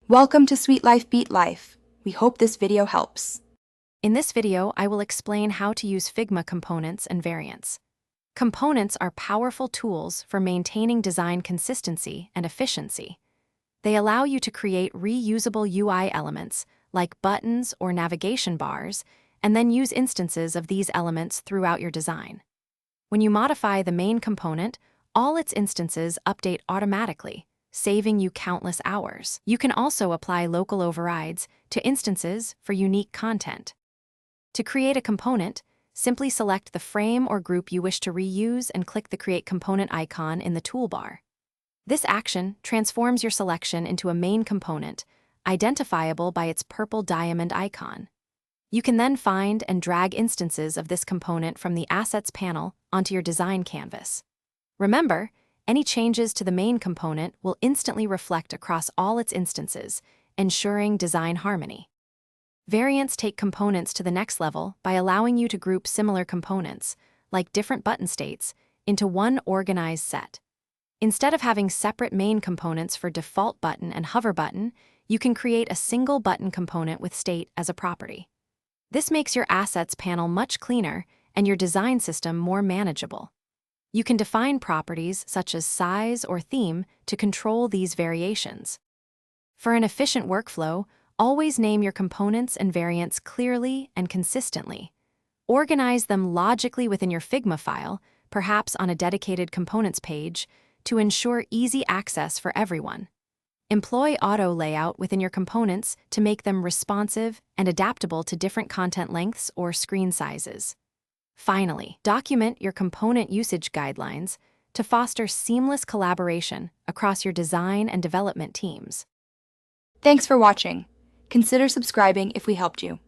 Welcome to Sweet Life Beat Life. We hope this video helps. In this video, I will explain how to use Figma components and variants. Components are powerful tools for maintaining design consistency and efficiency. They allow you to create reusable UI elements, like buttons or navigation bars, and then use instances of these elements throughout your design. When you modify the main component, all its instances update automatically, saving you countless hours. You can also apply local overrides to instances for unique content. To create a component, simply select the frame or group you wish to reuse and click the Create Component icon in the toolbar. This action transforms your selection into a main component, identifiable by its purple diamond icon. You can then find and drag instances of this component from the Assets panel onto your design canvas. Remember, any changes to the main component will instantly reflect across all its instances, ensuring design harmony. Variants take components to the next level by allowing you to group similar components, like different button states, into one organized set. Instead of having separate main components for default button and hover button, you can create a single button component with state as a property. This makes your Assets panel much cleaner and your design system more manageable. You can define properties such as size or theme to control these variations. For an efficient workflow, always name your components and variants clearly and consistently. Organize them logically within your Figma file, perhaps on a dedicated components page, to ensure easy access for everyone. Employ auto layout within your components to make them responsive and adaptable to different content lengths or screen sizes. Finally, document your component usage guidelines to foster seamless collaboration across your design and development teams. Thanks for watching. Consider subscribing if we helped you.